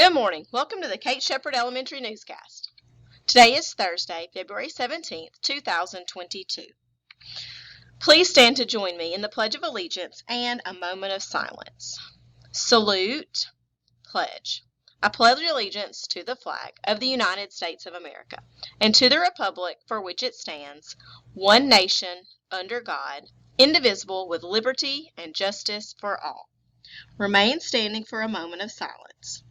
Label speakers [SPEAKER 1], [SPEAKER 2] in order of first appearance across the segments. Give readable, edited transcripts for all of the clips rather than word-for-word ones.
[SPEAKER 1] Good morning. Welcome to the Kate Shepherd Elementary Newscast. Today is Thursday, February 17th, 2022. Please stand to join me in the Pledge of Allegiance and a moment of silence. Salute, pledge. I pledge allegiance to the flag of the United States of America and to the republic for which it stands, one nation, under God, indivisible, with liberty and justice for all. Remain standing for a moment of silence.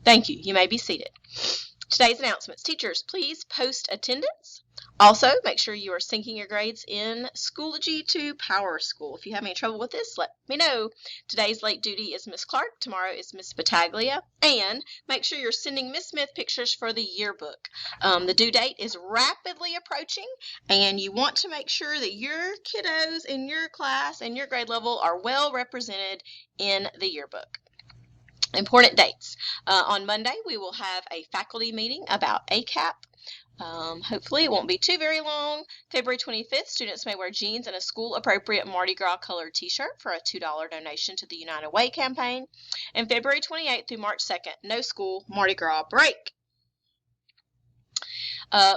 [SPEAKER 1] Thank you. You may be seated. Today's announcements. Teachers, please post attendance. Also, make sure you are syncing your grades in Schoology to Power School. If you have any trouble with this, let me know. Today's late duty is Miss Clark. Tomorrow is Miss Battaglia. And make sure you're sending Miss Smith pictures for the yearbook. The due date is rapidly approaching, and you want to make sure that your kiddos in your class and your grade level are well represented in the yearbook. Important dates. On Monday, we will have a faculty meeting about ACAP. Hopefully, it won't be too very long. February 25th, students may wear jeans and a school-appropriate Mardi Gras colored t-shirt for a $2 donation to the United Way campaign. And February 28th through March 2nd, no school Mardi Gras break.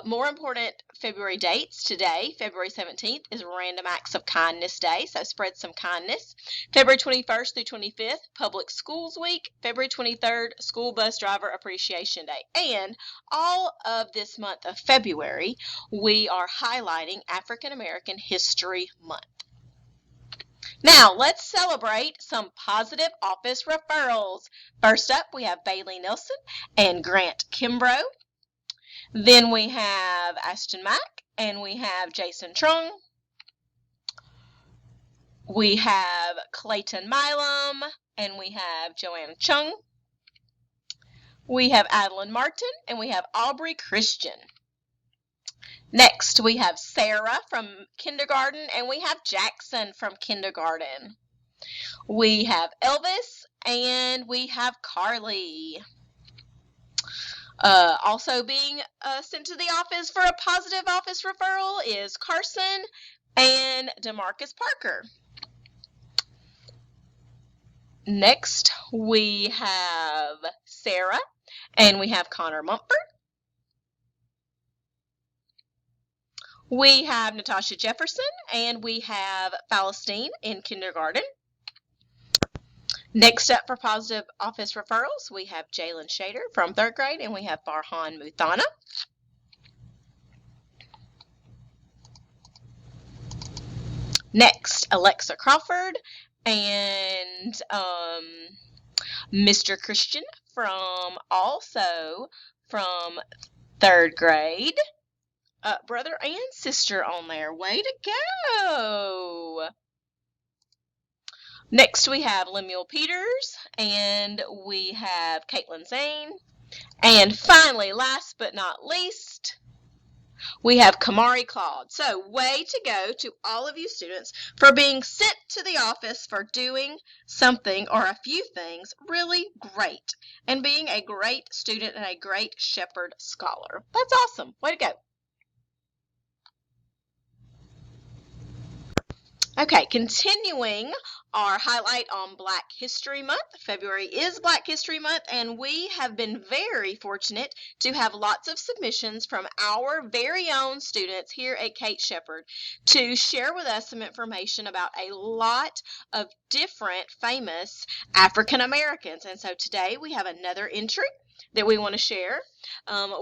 [SPEAKER 1] More important February dates. Today, February 17th, is Random Acts of Kindness Day, so spread some kindness. February 21st through 25th, Public Schools Week. February 23rd, School Bus Driver Appreciation Day. And all of this month of February, we are highlighting African American History Month. Now, let's celebrate some positive office referrals. First up, we have Bailey Nelson and Grant Kimbrough. Then we have Ashton Mack, and we have Jason Trung. We have Clayton Milam, and we have Joanna Chung. We have Adeline Martin, and we have Aubrey Christian. Next, we have Sarah from kindergarten, and we have Jackson from kindergarten. We have Elvis, and we have Carly. Also being sent to the office for a positive office referral is Carson and DeMarcus Parker. Next, we have Sarah, and we have Connor Mumford. We have Natasha Jefferson, and we have Palestine in kindergarten. Next up for positive office referrals, we have Jalen Shader from 3rd grade, and we have Farhan Muthana. Next, Alexa Crawford and Mr. Christian from 3rd grade. Brother and sister on there. Way to go! Next, we have Lemuel Peters, and we have Caitlin Zane. And finally, last but not least, we have Kamari Claude. So, way to go to all of you students for being sent to the office for doing something or a few things really great and being a great student and a great Shepherd Scholar. That's awesome. Way to go. Okay, continuing our highlight on Black History Month. February is Black History Month, and we have been very fortunate to have lots of submissions from our very own students here at Kate Shepherd to share with us some information about a lot of different famous African Americans. And so today we have another entry that we want to share.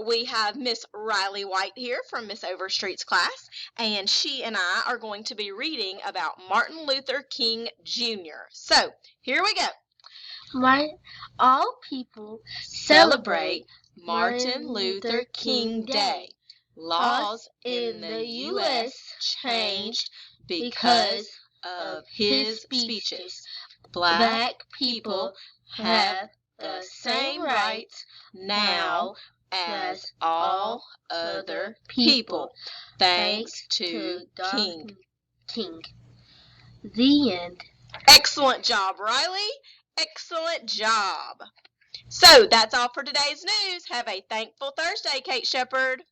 [SPEAKER 1] We have Miss Riley White here from Miss Overstreet's class, and she and I are going to be reading about Martin Luther King Jr. So, here we go.
[SPEAKER 2] All people
[SPEAKER 1] Celebrate Martin Luther King Day. Laws in the U.S. changed because of his speeches. Black people have the same rights now as all other people, thanks to
[SPEAKER 2] King. The end.
[SPEAKER 1] Excellent job, Riley. Excellent job. So that's all for today's news. Have a thankful Thursday, Kate Shepherd.